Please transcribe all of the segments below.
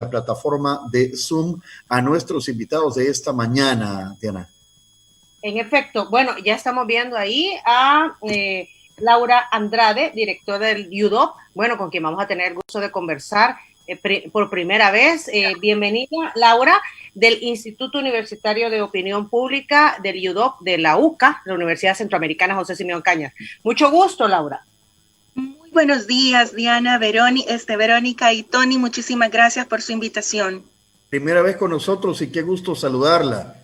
la plataforma de Zoom a nuestros invitados de esta mañana, Diana. En efecto, bueno, ya estamos viendo ahí a Laura Andrade, directora del UDOP, bueno, con quien vamos a tener gusto de conversar por primera vez. Bienvenida, Laura, del Instituto Universitario de Opinión Pública del UDOP de la UCA, la Universidad Centroamericana José Simeón Cañas. Mucho gusto, Laura. Muy buenos días, Diana, Verónica y Tony. Muchísimas gracias por su invitación. Primera vez con nosotros y qué gusto saludarla.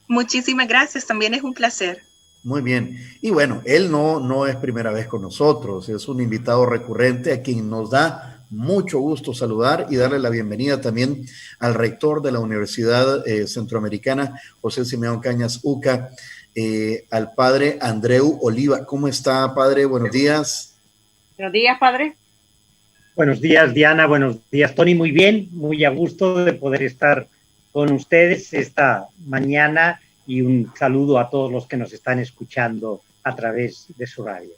Muchísimas gracias, también es un placer. Muy bien. Y bueno, él no es primera vez con nosotros, es un invitado recurrente a quien nos da mucho gusto saludar y darle la bienvenida también al rector de la Universidad Centroamericana, José Simeón Cañas UCA, al padre Andreu Oliva. ¿Cómo está, padre? Buenos días. Buenos días, padre. Buenos días, Diana. Buenos días, Tony. Muy bien, muy a gusto de poder estar con ustedes esta mañana y un saludo a todos los que nos están escuchando a través de su radio.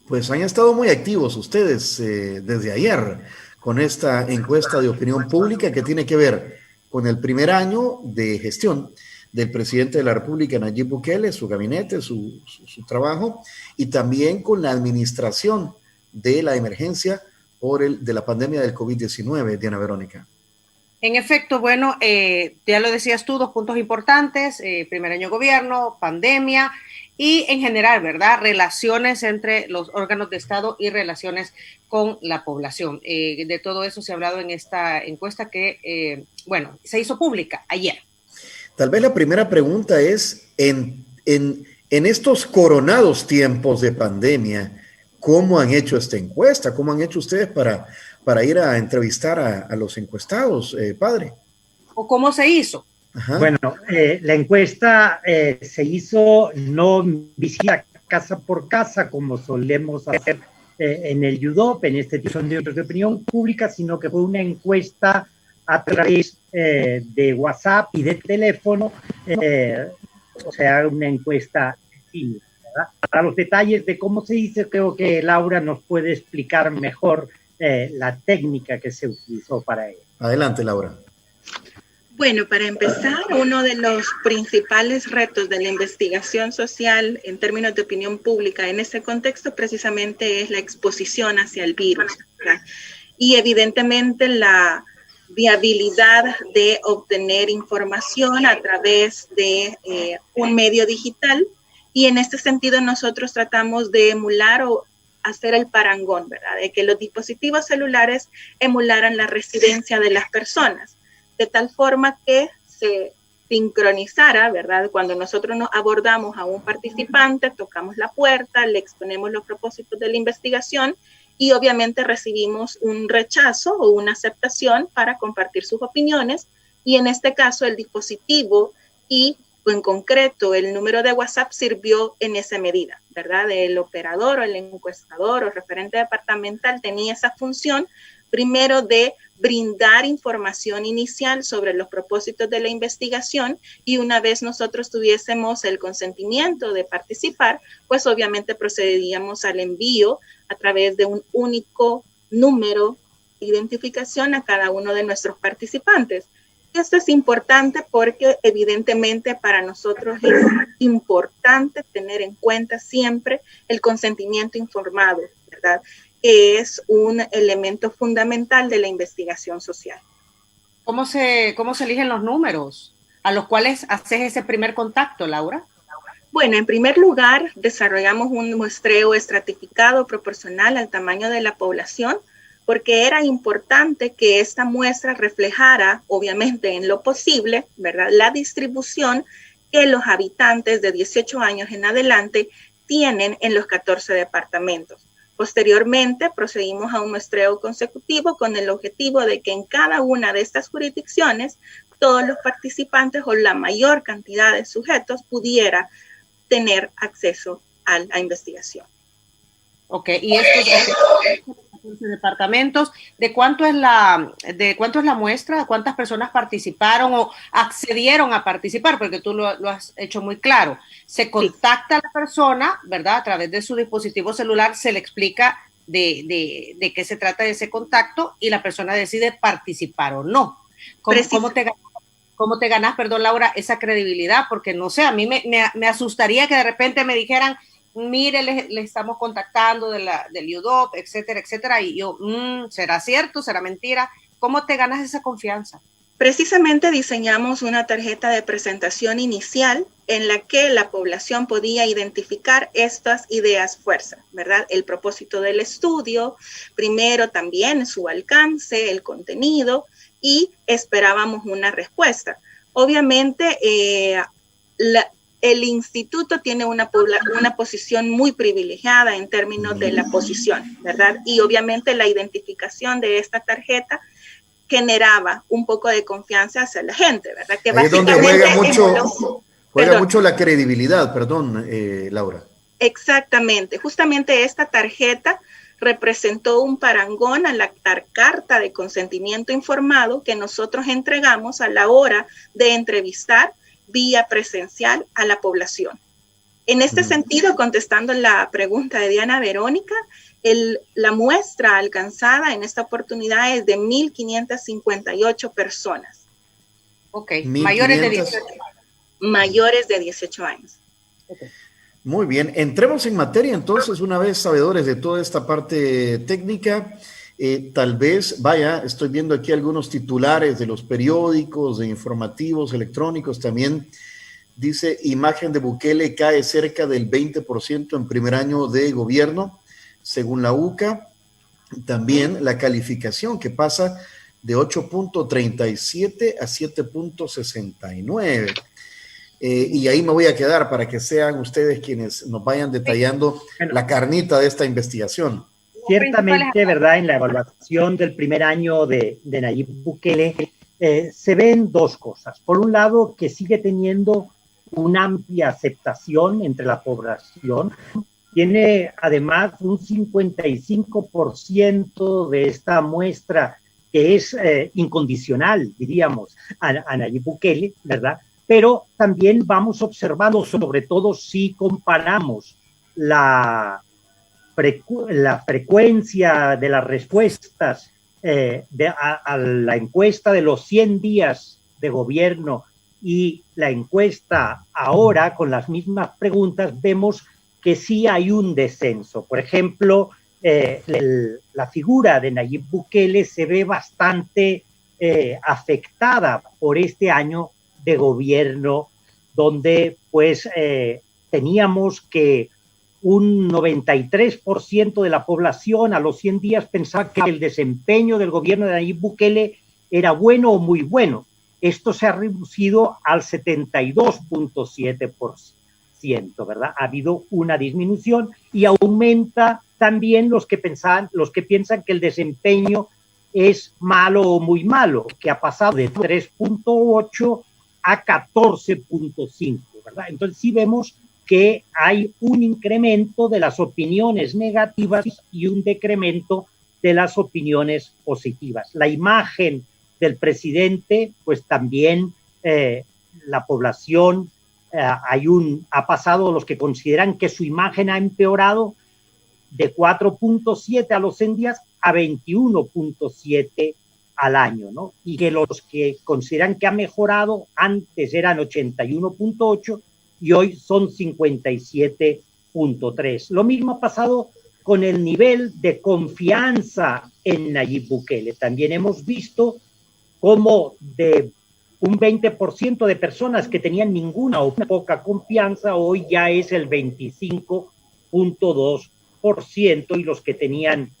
Pues han estado muy activos ustedes desde ayer con esta encuesta de opinión pública que tiene que ver con el primer año de gestión del presidente de la República, Nayib Bukele, su gabinete, su trabajo, y también con la administración de la emergencia de la pandemia del COVID-19, Diana Verónica. En efecto, bueno, ya lo decías tú, dos puntos importantes, primer año de gobierno, pandemia y en general, ¿verdad? Relaciones entre los órganos de Estado y relaciones con la población. De todo eso se ha hablado en esta encuesta que, bueno, se hizo pública ayer. Tal vez la primera pregunta es, en estos coronados tiempos de pandemia, ¿cómo han hecho esta encuesta? ¿Cómo han hecho ustedes para ir a entrevistar a los encuestados, padre? ¿O cómo se hizo? Ajá. Bueno, la encuesta se hizo no visita casa por casa como solemos hacer en el UDOP, en este tipo de opinión pública, sino que fue una encuesta a través de WhatsApp y de teléfono, o sea, una encuesta sí, ¿verdad? Para los detalles de cómo se hizo, creo que Laura nos puede explicar mejor la técnica que se utilizó para ello. Adelante, Laura. Bueno, para empezar, uno de los principales retos de la investigación social en términos de opinión pública en ese contexto precisamente es la exposición hacia el virus, ¿verdad? Y evidentemente la viabilidad de obtener información a través de un medio digital, y en este sentido nosotros tratamos de emular o hacer el parangón, ¿verdad? De que los dispositivos celulares emularan la residencia de las personas, de tal forma que se sincronizara, ¿verdad? Cuando nosotros nos abordamos a un participante, tocamos la puerta, le exponemos los propósitos de la investigación y obviamente recibimos un rechazo o una aceptación para compartir sus opiniones, y en este caso el dispositivo y en concreto el número de WhatsApp sirvió en esa medida, ¿verdad? El operador o el encuestador o referente departamental tenía esa función, primero de brindar información inicial sobre los propósitos de la investigación, y una vez nosotros tuviésemos el consentimiento de participar, pues obviamente procederíamos al envío a través de un único número de identificación a cada uno de nuestros participantes. Esto es importante porque evidentemente para nosotros es importante tener en cuenta siempre el consentimiento informado, ¿verdad? Que es un elemento fundamental de la investigación social. ¿Cómo se eligen los números a los cuales haces ese primer contacto, Laura? Bueno, en primer lugar, desarrollamos un muestreo estratificado proporcional al tamaño de la población, porque era importante que esta muestra reflejara, obviamente en lo posible, ¿verdad?, la distribución que los habitantes de 18 años en adelante tienen en los 14 departamentos. Posteriormente, procedimos a un muestreo consecutivo con el objetivo de que en cada una de estas jurisdicciones todos los participantes o la mayor cantidad de sujetos pudiera tener acceso a la investigación. Ok, y estos 14 departamentos, ¿de cuánto es la muestra? ¿Cuántas personas participaron o accedieron a participar? Porque tú lo has hecho muy claro. Se contacta a la persona, ¿verdad? A través de su dispositivo celular, se le explica de qué se trata de ese contacto y la persona decide participar o no. ¿Cómo te ganas, perdón, Laura, esa credibilidad? Porque no sé, a mí me asustaría que de repente me dijeran, mire, le estamos contactando del UDOP, etcétera, etcétera, y yo, ¿será cierto? ¿Será mentira? ¿Cómo te ganas esa confianza? Precisamente diseñamos una tarjeta de presentación inicial en la que la población podía identificar estas ideas fuerza, ¿verdad? El propósito del estudio, primero también su alcance, el contenido, y esperábamos una respuesta. Obviamente, el instituto tiene una posición muy privilegiada en términos de la posición, ¿verdad? Y obviamente la identificación de esta tarjeta generaba un poco de confianza hacia la gente, ¿verdad? Que ahí es donde juega mucho la credibilidad, Laura. Exactamente. Justamente esta tarjeta representó un parangón a la carta de consentimiento informado que nosotros entregamos a la hora de entrevistar vía presencial a la población. En este sentido, contestando la pregunta de Diana Verónica, la muestra alcanzada en esta oportunidad es de 1.558 personas. Ok, mayores de 18 años. Mayores de 18 años. Okay. Muy bien, entremos en materia entonces, una vez sabedores de toda esta parte técnica. Tal vez, estoy viendo aquí algunos titulares de los periódicos, de informativos electrónicos también. Dice, imagen de Bukele cae cerca del 20% en primer año de gobierno, según la UCA. También la calificación que pasa de 8.37 a 7.69. Y ahí me voy a quedar para que sean ustedes quienes nos vayan detallando la carnita de esta investigación. Ciertamente, ¿verdad? En la evaluación del primer año de Nayib Bukele se ven dos cosas. Por un lado, que sigue teniendo una amplia aceptación entre la población. Tiene además un 55% de esta muestra que es incondicional, diríamos, a Nayib Bukele, ¿verdad? Pero también vamos observando, sobre todo si comparamos la frecuencia de las respuestas a la encuesta de los 100 días de gobierno y la encuesta ahora con las mismas preguntas, vemos que sí hay un descenso. Por ejemplo, la figura de Nayib Bukele se ve bastante afectada por este año de gobierno, donde pues teníamos que un 93% de la población a los 100 días pensaba que el desempeño del gobierno de Nayib Bukele era bueno o muy bueno. Esto se ha reducido al 72.7%, ¿verdad? Ha habido una disminución y aumenta también los que piensan que el desempeño es malo o muy malo, que ha pasado de 3.8 a 14.5, ¿verdad? Entonces sí vemos que hay un incremento de las opiniones negativas y un decremento de las opiniones positivas. La imagen del presidente, pues también la población ha pasado, los que consideran que su imagen ha empeorado, de 4.7 a los 100 días a 21.7 al año, ¿no? Y que los que consideran que ha mejorado, antes eran 81.8 y hoy son 57.3. Lo mismo ha pasado con el nivel de confianza en Nayib Bukele. También hemos visto cómo de un 20% de personas que tenían ninguna o poca confianza, hoy ya es el 25.2%, y los que tenían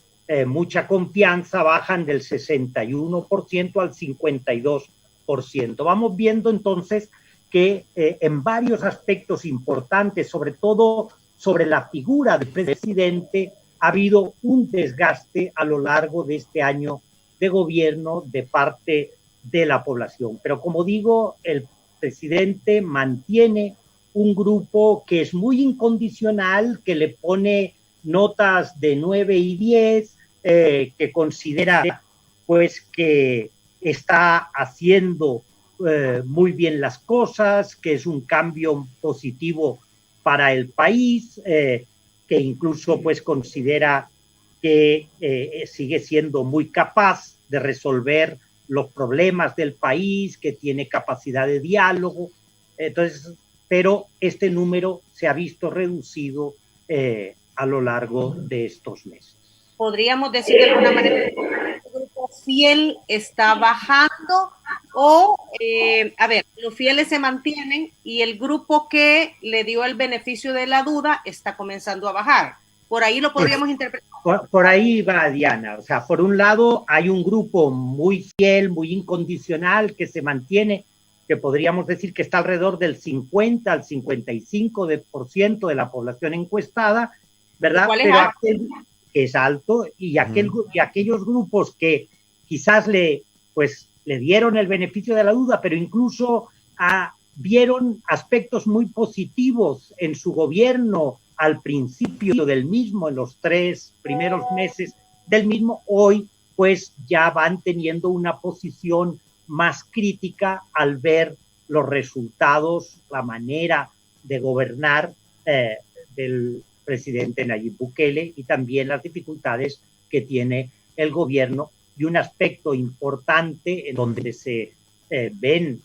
mucha confianza bajan del 61% al 52%. Vamos viendo entonces que en varios aspectos importantes, sobre todo sobre la figura del presidente, ha habido un desgaste a lo largo de este año de gobierno de parte de la población. Pero como digo, el presidente mantiene un grupo que es muy incondicional, que le pone notas de 9 y 10, que considera pues que está haciendo muy bien las cosas, que es un cambio positivo para el país, que incluso pues considera que sigue siendo muy capaz de resolver los problemas del país, que tiene capacidad de diálogo. Entonces, pero este número se ha visto reducido a lo largo de estos meses. Podríamos decir de alguna manera que el grupo fiel está bajando o, a ver, los fieles se mantienen y el grupo que le dio el beneficio de la duda está comenzando a bajar. Por ahí lo podríamos interpretar. Por ahí va, Diana. O sea, por un lado hay un grupo muy fiel, muy incondicional, que se mantiene, que podríamos decir que está alrededor del 50 al 55% de la población encuestada, ¿verdad? ¿Cuál es Pero alto? es alto, y aquellos grupos que quizás le dieron el beneficio de la duda, pero incluso vieron aspectos muy positivos en su gobierno al principio del mismo, en los 3 primeros meses del mismo, hoy pues ya van teniendo una posición más crítica al ver los resultados, la manera de gobernar del presidente Nayib Bukele y también las dificultades que tiene el gobierno. Y un aspecto importante en donde se ven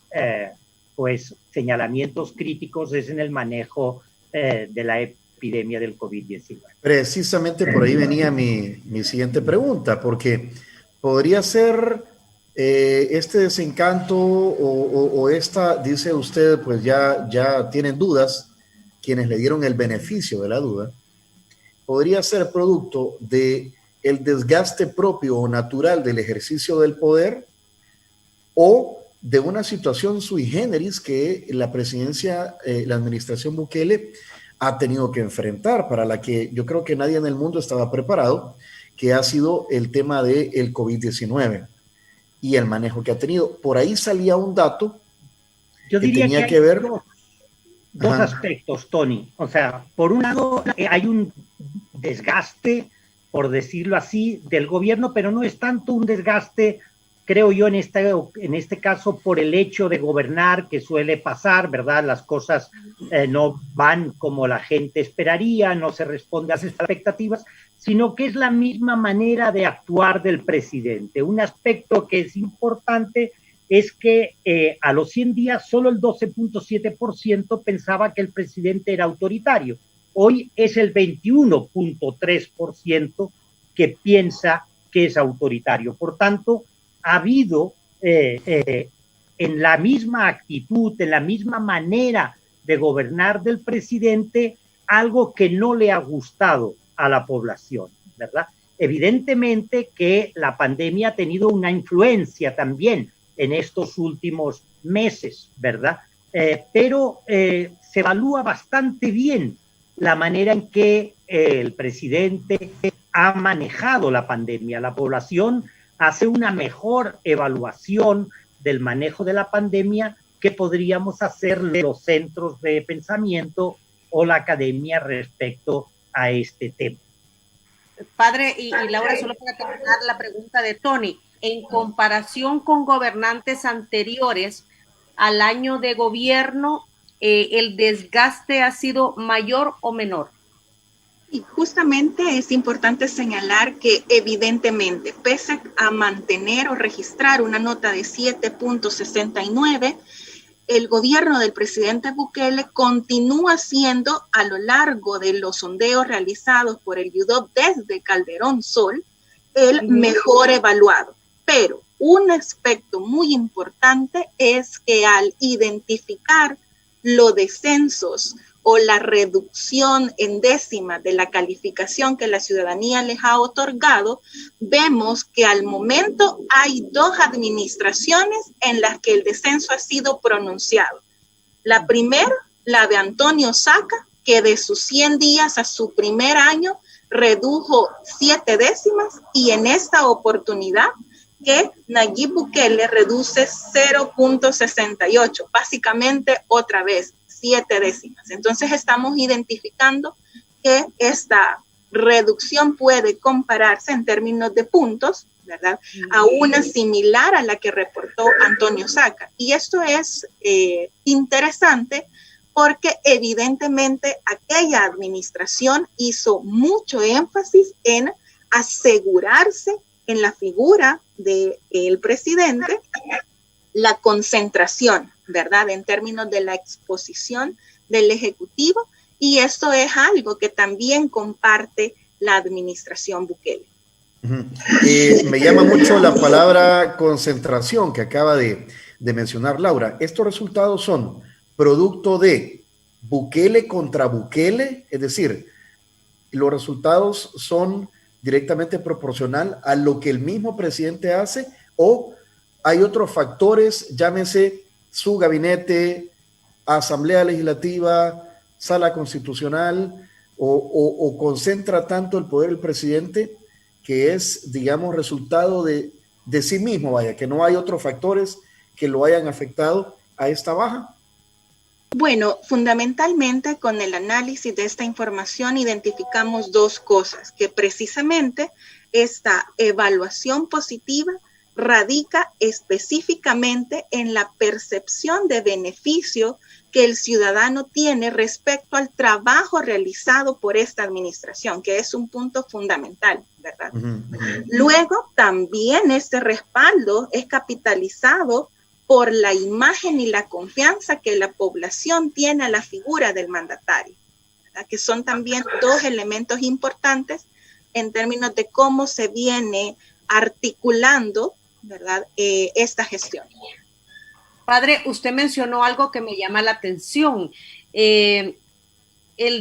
pues señalamientos críticos es en el manejo de la epidemia del COVID-19. Precisamente por ahí venía mi siguiente pregunta, porque podría ser este desencanto o esta, dice usted, pues ya tienen dudas, quienes le dieron el beneficio de la duda, podría ser producto de el desgaste propio o natural del ejercicio del poder o de una situación sui generis que la presidencia, la administración Bukele ha tenido que enfrentar, para la que yo creo que nadie en el mundo estaba preparado, que ha sido el tema del COVID-19 y el manejo que ha tenido. Por ahí salía un dato yo diría tenía que que ver... Dos aspectos, Tony. O sea, por un lado hay un desgaste, por decirlo así, del gobierno, pero no es tanto un desgaste, creo yo, en este caso, por el hecho de gobernar, que suele pasar, ¿verdad? Las cosas no van como la gente esperaría, no se responde a las expectativas, sino que es la misma manera de actuar del presidente. Un aspecto que es importante es que a los 100 días solo el 12.7% pensaba que el presidente era autoritario. Hoy es el 21.3% que piensa que es autoritario. Por tanto, ha habido en la misma actitud, en la misma manera de gobernar del presidente, algo que no le ha gustado a la población, ¿verdad? Evidentemente que la pandemia ha tenido una influencia también en estos últimos meses, ¿verdad? Pero se evalúa bastante bien la manera en que el presidente ha manejado la pandemia. La población hace una mejor evaluación del manejo de la pandemia que podríamos hacer los centros de pensamiento o la academia respecto a este tema. Padre y Laura, solo para terminar la pregunta de Tony, en comparación con gobernantes anteriores al año de gobierno, ¿el desgaste ha sido mayor o menor? Y justamente es importante señalar que evidentemente, pese a mantener o registrar una nota de 7.69, el gobierno del presidente Bukele continúa siendo, a lo largo de los sondeos realizados por el UDOP desde Calderón Sol, el mejor evaluado. Pero un aspecto muy importante es que al identificar los descensos o la reducción en décimas de la calificación que la ciudadanía les ha otorgado, vemos que al momento hay 2 administraciones en las que el descenso ha sido pronunciado. La primera, la de Antonio Saca, que de sus 100 días a su primer año redujo 7 décimas, y en esta oportunidad que Nayib Bukele reduce 0.68, básicamente otra vez 7 décimas. Entonces estamos identificando que esta reducción puede compararse en términos de puntos, ¿verdad?, a una similar a la que reportó Antonio Saca. Y esto es interesante porque evidentemente aquella administración hizo mucho énfasis en asegurarse en la figura del presidente la concentración, ¿verdad? En términos de la exposición del Ejecutivo, y esto es algo que también comparte la administración Bukele. Me llama mucho la palabra concentración que acaba de mencionar Laura. Estos resultados son producto de Bukele contra Bukele, es decir, los resultados son directamente proporcional a lo que el mismo presidente hace, o hay otros factores, llámese su gabinete, asamblea legislativa, sala constitucional, o concentra tanto el poder del presidente que es, digamos, resultado de sí mismo, vaya, que no hay otros factores que lo hayan afectado a esta baja. Bueno, fundamentalmente con el análisis de esta información identificamos dos cosas, que precisamente esta evaluación positiva radica específicamente en la percepción de beneficio que el ciudadano tiene respecto al trabajo realizado por esta administración, que es un punto fundamental, ¿verdad? Luego, también este respaldo es capitalizado por la imagen y la confianza que la población tiene a la figura del mandatario, ¿verdad? Que son también dos elementos importantes en términos de cómo se viene articulando, ¿verdad? Esta gestión. Padre, usted mencionó algo que me llama la atención, el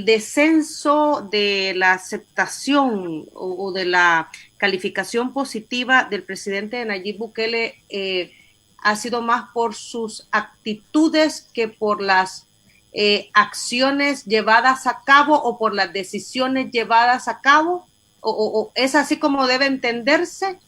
descenso de la aceptación o de la calificación positiva del presidente Nayib Bukele ha sido más por sus actitudes que por las acciones llevadas a cabo o por las decisiones llevadas a cabo, o es así como debe entenderse.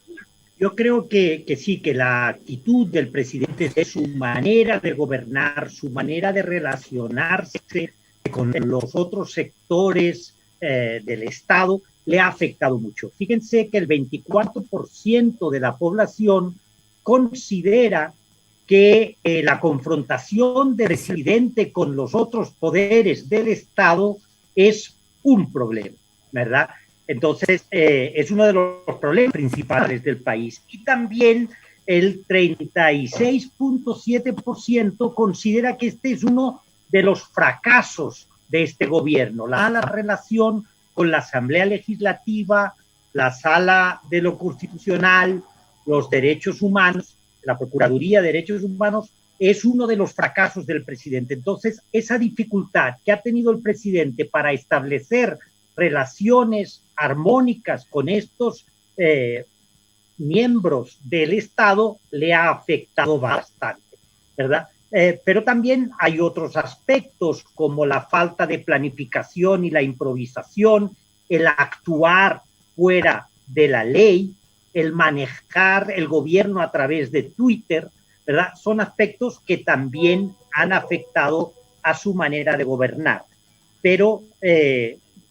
Yo creo que sí, que la actitud del presidente, es su manera de gobernar, su manera de relacionarse con los otros sectores del Estado, le ha afectado mucho. Fíjense que el 24% de la población considera que la confrontación del presidente con los otros poderes del Estado es un problema, ¿verdad? Entonces, es uno de los problemas principales del país. Y también el 36.7% considera que este es uno de los fracasos de este gobierno, la mala relación con la Asamblea Legislativa, la Sala de lo Constitucional, los derechos humanos, la Procuraduría de Derechos Humanos, es uno de los fracasos del presidente. Entonces, esa dificultad que ha tenido el presidente para establecer relaciones armónicas con estos miembros del Estado le ha afectado bastante, ¿verdad? Pero también hay otros aspectos como la falta de planificación y la improvisación, el actuar fuera de la ley, el manejar el gobierno a través de Twitter, ¿verdad? Son aspectos que también han afectado a su manera de gobernar. Pero,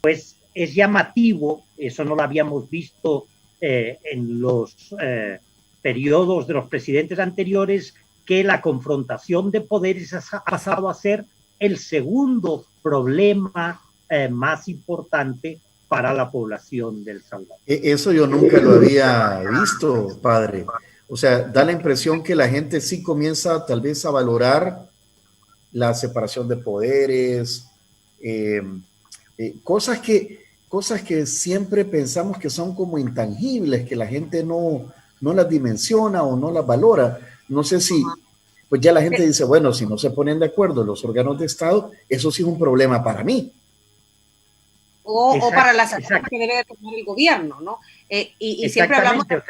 pues, es llamativo, eso no lo habíamos visto en los periodos de los presidentes anteriores, que la confrontación de poderes ha pasado a ser el segundo problema más importante para la población del Salvador. Eso yo nunca lo había visto, padre. O sea, da la impresión que la gente sí comienza tal vez a valorar la separación de poderes, cosas que siempre pensamos que son como intangibles, que la gente no las dimensiona o no las valora. No sé si, pues ya la gente dice, bueno, si no se ponen de acuerdo los órganos de Estado, eso sí es un problema para mí. O para las acciones que debe tomar el gobierno, ¿no? Y siempre hablamos de...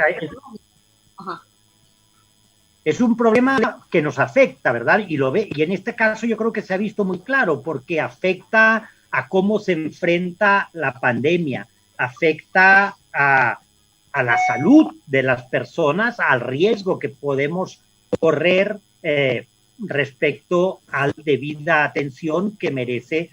Es un problema que nos afecta, ¿verdad? Y lo ve, y en este caso yo creo que se ha visto muy claro, porque afecta a cómo se enfrenta la pandemia, afecta a la salud de las personas, al riesgo que podemos correr respecto a la debida atención que merece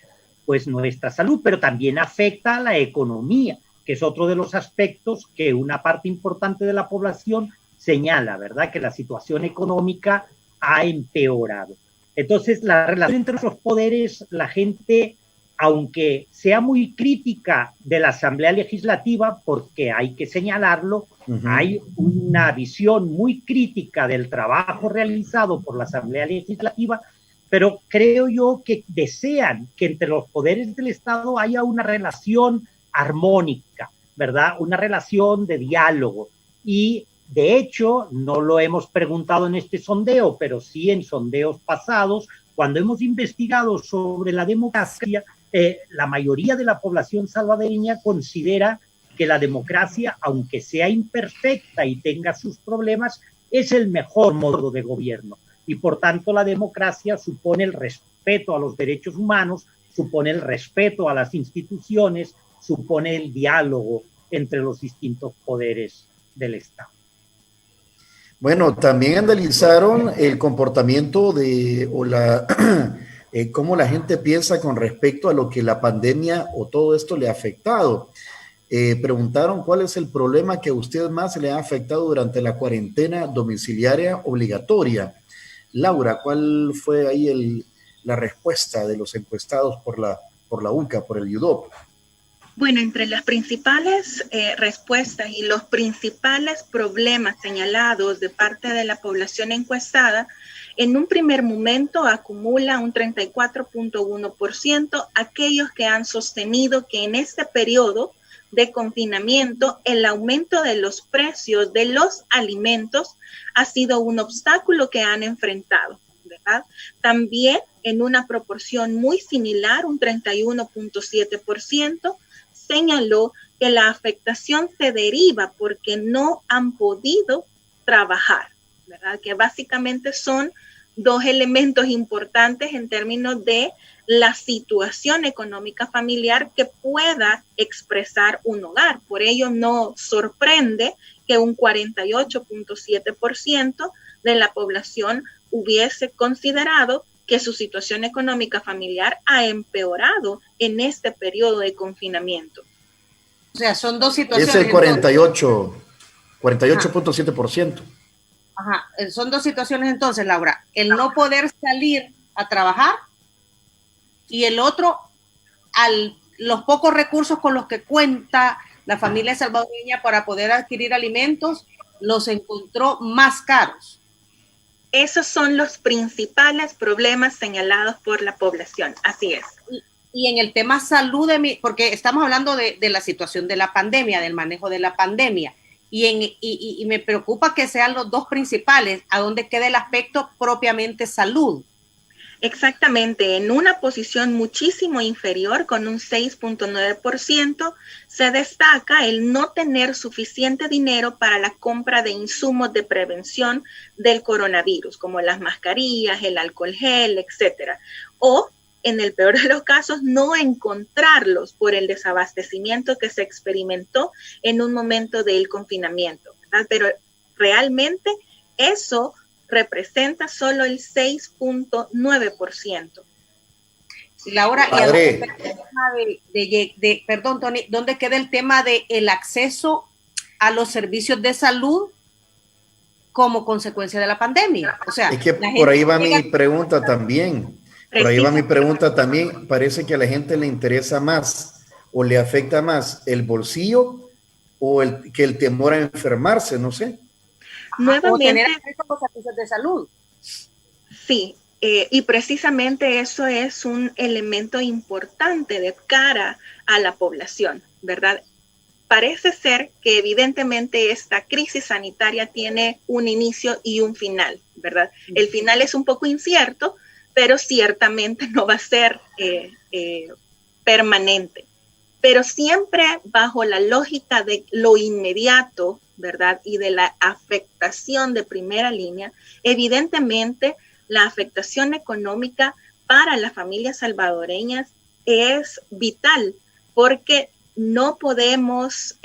pues nuestra salud, pero también afecta a la economía, que es otro de los aspectos que una parte importante de la población señala, ¿verdad? Que la situación económica ha empeorado. Entonces, la relación entre los poderes, la gente aunque sea muy crítica de la Asamblea Legislativa, porque hay que señalarlo, hay una visión muy crítica del trabajo realizado por la Asamblea Legislativa, pero creo yo que desean que entre los poderes del Estado haya una relación armónica, ¿verdad? Una relación de diálogo. Y de hecho, no lo hemos preguntado en este sondeo, pero sí en sondeos pasados, cuando hemos investigado sobre la democracia, la mayoría de la población salvadoreña considera que la democracia, aunque sea imperfecta y tenga sus problemas, es el mejor modo de gobierno. Y por tanto la democracia supone el respeto a los derechos humanos, supone el respeto a las instituciones, supone el diálogo entre los distintos poderes del Estado. Bueno, también analizaron el comportamiento cómo la gente piensa con respecto a lo que la pandemia o todo esto le ha afectado. Preguntaron cuál es el problema que a usted más le ha afectado durante la cuarentena domiciliaria obligatoria. Laura, ¿cuál fue ahí la respuesta de los encuestados por la UCA, por el UDOP? Bueno, entre las principales respuestas y los principales problemas señalados de parte de la población encuestada, en un primer momento acumula un 34.1% aquellos que han sostenido que en este periodo de confinamiento el aumento de los precios de los alimentos ha sido un obstáculo que han enfrentado, ¿verdad? También en una proporción muy similar, un 31.7%, señaló que la afectación se deriva porque no han podido trabajar, ¿verdad? Que básicamente son dos elementos importantes en términos de la situación económica familiar que pueda expresar un hogar. Por ello no sorprende que un 48.7% de la población hubiese considerado que su situación económica familiar ha empeorado en este periodo de confinamiento. O sea, son dos situaciones. Es el 48.7%. Ajá, son dos situaciones entonces, Laura. El no poder salir a trabajar y el otro, los pocos recursos con los que cuenta la familia salvadoreña para poder adquirir alimentos, los encontró más caros. Esos son los principales problemas señalados por la población, así es. Y en el tema salud, porque estamos hablando de la situación de la pandemia, del manejo de la pandemia, y me preocupa que sean los dos principales, a donde quede el aspecto propiamente salud. Exactamente, en una posición muchísimo inferior, con un 6.9%, se destaca el no tener suficiente dinero para la compra de insumos de prevención del coronavirus, como las mascarillas, el alcohol gel, etcétera. O, en el peor de los casos, no encontrarlos por el desabastecimiento que se experimentó en un momento del confinamiento, ¿verdad? Pero realmente eso representa solo el 6.9%. Laura, perdón, Tony, ¿dónde queda el tema del acceso a los servicios de salud como consecuencia de la pandemia? O sea, es que por ahí va mi pregunta también. Parece que a la gente le interesa más o le afecta más el bolsillo o que el temor a enfermarse, no sé. Nuevamente, los servicios de salud. Sí, y precisamente eso es un elemento importante de cara a la población, ¿verdad? Parece ser que evidentemente esta crisis sanitaria tiene un inicio y un final, ¿verdad? El final es un poco incierto, pero ciertamente no va a ser permanente. Pero siempre bajo la lógica de lo inmediato, ¿verdad? Y de la afectación de primera línea, evidentemente la afectación económica para las familias salvadoreñas es vital, porque no podemos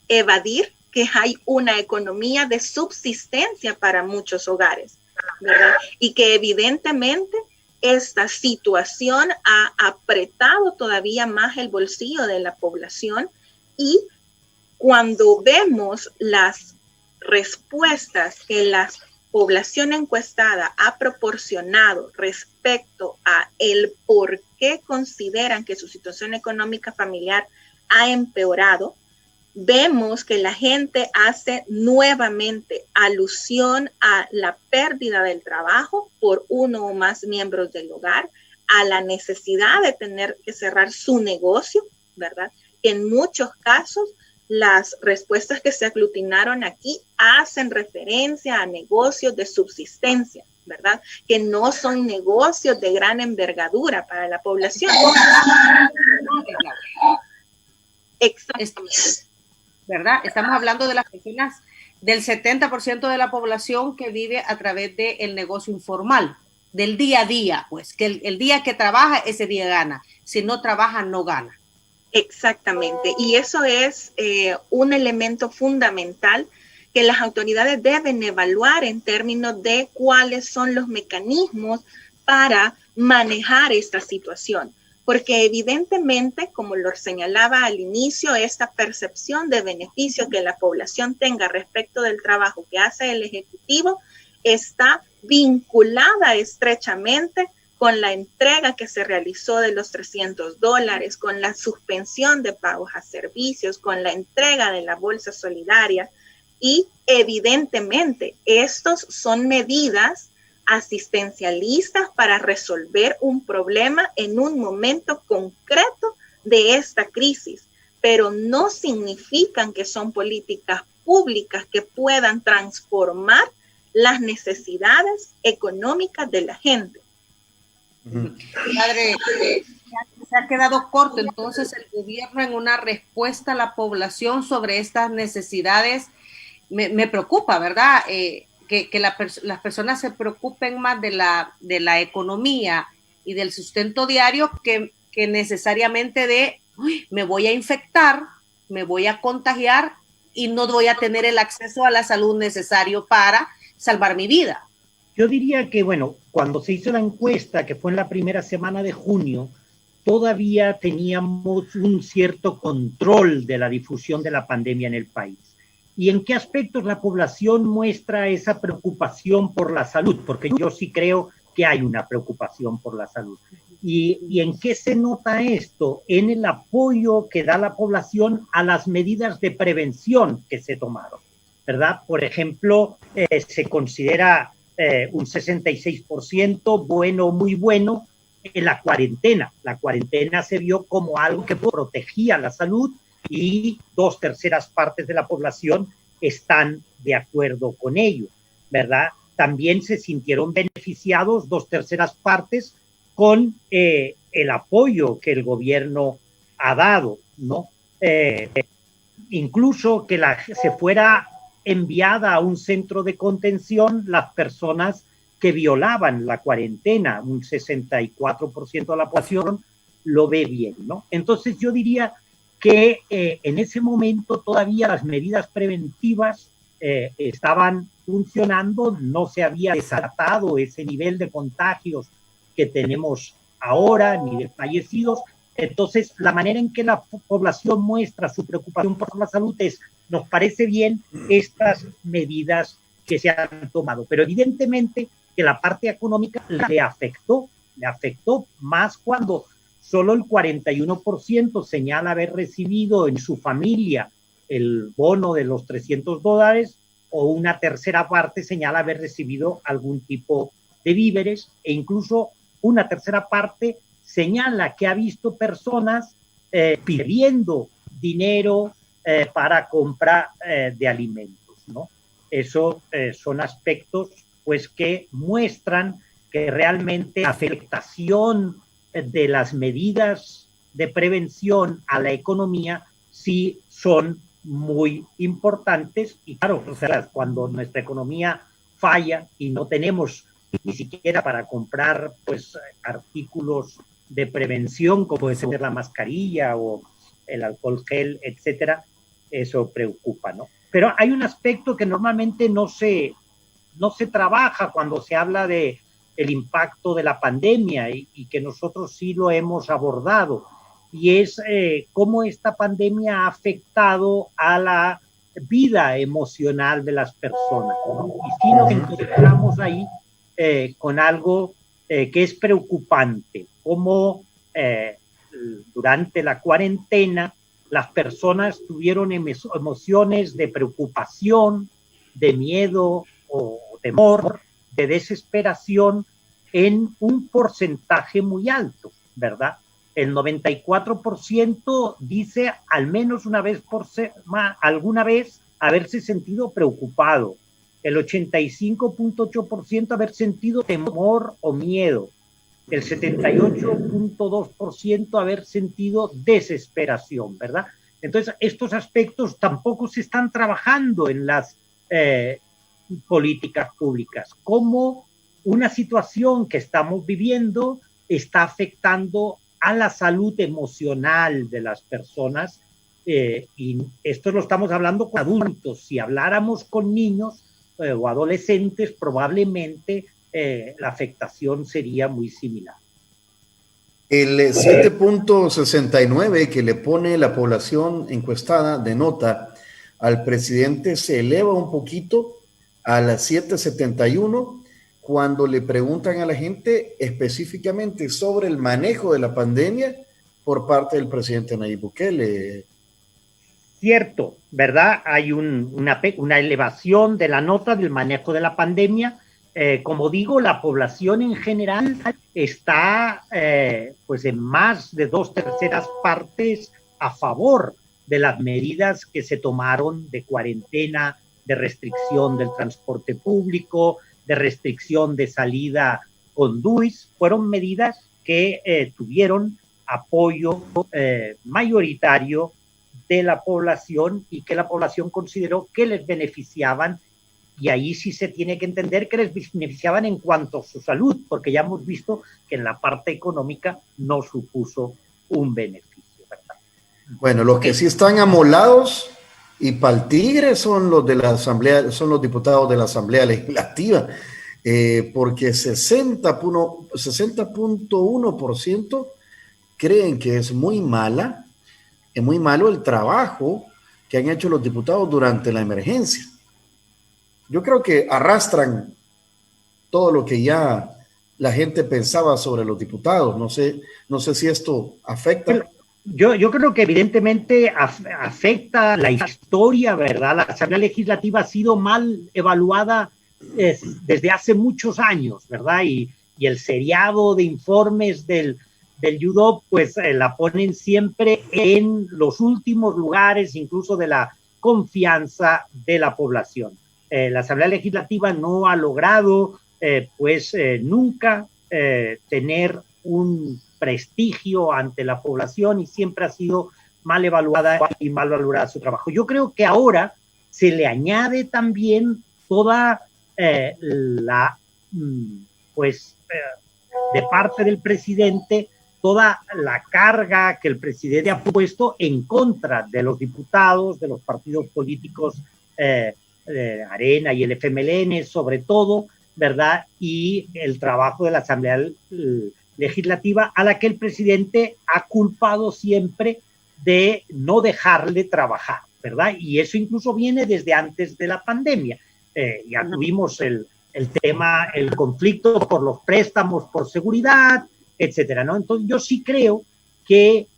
evadir que hay una economía de subsistencia para muchos hogares, ¿verdad? Y que evidentemente esta situación ha apretado todavía más el bolsillo de la población, y cuando vemos las respuestas que las población encuestada ha proporcionado respecto a el por qué consideran que su situación económica familiar ha empeorado, vemos que la gente hace nuevamente alusión a la pérdida del trabajo por uno o más miembros del hogar, a la necesidad de tener que cerrar su negocio, ¿verdad? En muchos casos, las respuestas que se aglutinaron aquí hacen referencia a negocios de subsistencia, ¿verdad? Que no son negocios de gran envergadura para la población. Exactamente. ¿Verdad? Estamos hablando de las personas, del 70% de la población que vive a través del negocio informal, del día a día, pues, que el día que trabaja, ese día gana. Si no trabaja, no gana. Exactamente. Y eso es un elemento fundamental que las autoridades deben evaluar en términos de cuáles son los mecanismos para manejar esta situación. Porque evidentemente, como lo señalaba al inicio, esta percepción de beneficio que la población tenga respecto del trabajo que hace el Ejecutivo está vinculada estrechamente con la entrega que se realizó de los $300, con la suspensión de pagos a servicios, con la entrega de la bolsa solidaria. Y evidentemente, estos son medidas asistencialistas para resolver un problema en un momento concreto de esta crisis, pero no significan que son políticas públicas que puedan transformar las necesidades económicas de la gente. Padre, se ha quedado corto entonces el gobierno en una respuesta a la población sobre estas necesidades. Me preocupa, ¿verdad? Que las personas se preocupen más de la economía y del sustento diario que necesariamente de me voy a infectar, me voy a contagiar y no voy a tener el acceso a la salud necesario para salvar mi vida. Yo diría que, bueno, cuando se hizo la encuesta, que fue en la primera semana de junio, todavía teníamos un cierto control de la difusión de la pandemia en el país. ¿Y en qué aspectos la población muestra esa preocupación por la salud? Porque yo sí creo que hay una preocupación por la salud. ¿Y en qué se nota esto? En el apoyo que da la población a las medidas de prevención que se tomaron, ¿verdad? Por ejemplo, se considera un 66% bueno, muy bueno, en la cuarentena. La cuarentena se vio como algo que protegía la salud y 2/3 partes de la población están de acuerdo con ello, ¿verdad? También se sintieron beneficiados 2/3 partes con el apoyo que el gobierno ha dado, ¿no? Incluso que se fuera enviada a un centro de contención las personas que violaban la cuarentena, un 64% de la población lo ve bien, ¿no? Entonces yo diría que en ese momento todavía las medidas preventivas estaban funcionando, no se había desatado ese nivel de contagios que tenemos ahora, ni de fallecidos. Entonces, la manera en que la población muestra su preocupación por la salud es, nos parece bien estas medidas que se han tomado, pero evidentemente que la parte económica le afectó más cuando solo el 41% señala haber recibido en su familia el bono de los $300 o una tercera parte señala haber recibido algún tipo de víveres e incluso una tercera parte señala que ha visto personas pidiendo dinero para compra de alimentos, ¿no? Eso son aspectos pues que muestran que realmente la afectación de las medidas de prevención a la economía sí son muy importantes y claro, o sea, cuando nuestra economía falla y no tenemos ni siquiera para comprar pues artículos de prevención como puede ser la mascarilla o el alcohol gel, etcétera, eso preocupa, ¿no? Pero hay un aspecto que normalmente no se trabaja cuando se habla de el impacto de la pandemia y que nosotros sí lo hemos abordado, y es cómo esta pandemia ha afectado a la vida emocional de las personas, ¿no? Y sí nos encontramos ahí con algo que es preocupante, como durante la cuarentena las personas tuvieron emociones de preocupación, de miedo o temor, de desesperación en un porcentaje muy alto, ¿verdad? El 94% dice al menos una vez alguna vez haberse sentido preocupado. El 85.8% haber sentido temor o miedo. El 78.2% haber sentido desesperación, ¿verdad? Entonces, estos aspectos tampoco se están trabajando en las políticas públicas. Cómo una situación que estamos viviendo está afectando a la salud emocional de las personas, y esto lo estamos hablando con adultos. Si habláramos con niños o adolescentes, probablemente la afectación sería muy similar. El 7.69 que le pone la población encuestada denota al presidente se eleva un poquito a las 7.71 cuando le preguntan a la gente específicamente sobre el manejo de la pandemia por parte del presidente Nayib Bukele. Cierto, ¿verdad? Hay una elevación de la nota del manejo de la pandemia. Como digo, la población en general está pues en más de 2/3 partes a favor de las medidas que se tomaron de cuarentena, de restricción del transporte público, de restricción de salida con DUIs. Fueron medidas que tuvieron apoyo mayoritario de la población y que la población consideró que les beneficiaban, y ahí sí se tiene que entender que les beneficiaban en cuanto a su salud, porque ya hemos visto que en la parte económica no supuso un beneficio, ¿verdad? Bueno, los que sí están amolados y pa'l tigre son los de la Asamblea, son los diputados de la Asamblea Legislativa, porque 60.1% creen que es muy malo el trabajo que han hecho los diputados durante la emergencia. Yo creo que arrastran todo lo que ya la gente pensaba sobre los diputados. No sé si esto afecta. Yo creo que evidentemente afecta la historia, ¿verdad? La Asamblea Legislativa ha sido mal evaluada desde hace muchos años, ¿verdad? Y el seriado de informes del UDOP, pues la ponen siempre en los últimos lugares, incluso de la confianza de la población. La Asamblea Legislativa no ha logrado, nunca tener un prestigio ante la población y siempre ha sido mal evaluada y mal valorada su trabajo. Yo creo que ahora se le añade también toda de parte del presidente, toda la carga que el presidente ha puesto en contra de los diputados, de los partidos políticos Arena y el FMLN, sobre todo, ¿verdad? Y el trabajo de la Asamblea Legislativa, a la que el presidente ha culpado siempre de no dejarle trabajar, ¿verdad? Y eso incluso viene desde antes de la pandemia. Ya tuvimos el tema, el conflicto por los préstamos por seguridad, etcétera, ¿no? Entonces yo sí creo que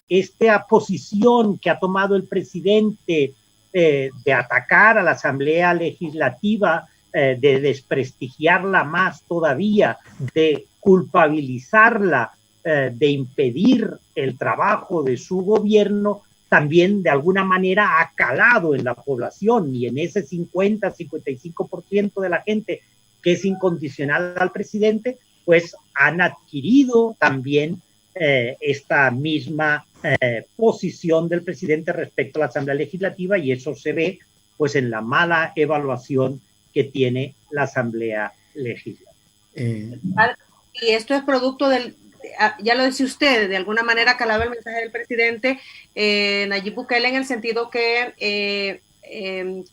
esta posición que ha tomado el presidente de atacar a la Asamblea Legislativa, de desprestigiarla más todavía, de culpabilizarla, de impedir el trabajo de su gobierno, también de alguna manera ha calado en la población, y en ese 50-55% de la gente que es incondicional al presidente, pues han adquirido también esta misma posición del presidente respecto a la Asamblea Legislativa, y eso se ve pues en la mala evaluación que tiene la Asamblea Legislativa. Y esto es producto ya lo decía usted, de alguna manera calaba el mensaje del presidente Nayib Bukele en el sentido que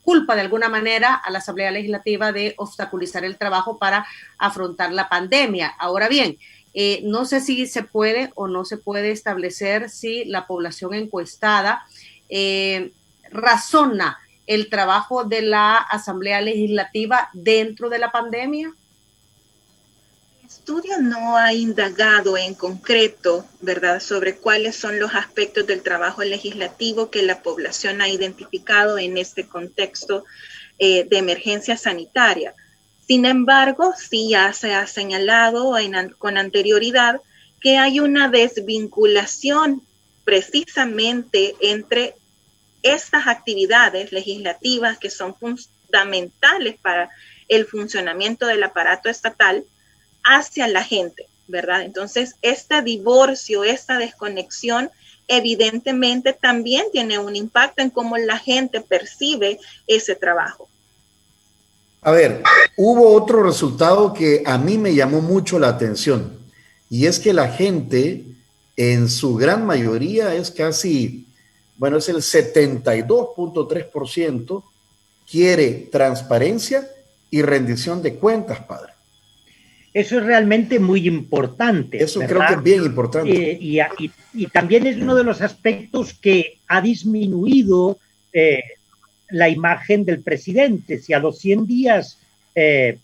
culpa de alguna manera a la Asamblea Legislativa de obstaculizar el trabajo para afrontar la pandemia. Ahora bien, no sé si se puede o no se puede establecer si la población encuestada razona el trabajo de la Asamblea Legislativa dentro de la pandemia? El estudio no ha indagado en concreto, ¿verdad?, sobre cuáles son los aspectos del trabajo legislativo que la población ha identificado en este contexto de emergencia sanitaria. Sin embargo, sí ya se ha señalado con anterioridad que hay una desvinculación precisamente entre estas actividades legislativas que son fundamentales para el funcionamiento del aparato estatal hacia la gente, ¿verdad? Entonces, este divorcio, esta desconexión, evidentemente también tiene un impacto en cómo la gente percibe ese trabajo. A ver, hubo otro resultado que a mí me llamó mucho la atención, y es que la gente, en su gran mayoría, es casi, bueno, es el 72.3%, quiere transparencia y rendición de cuentas, padre. Eso es realmente muy importante. Eso, ¿verdad? creo que es bien importante. Y también es uno de los aspectos que ha disminuido la imagen del presidente. Si a los 100 días,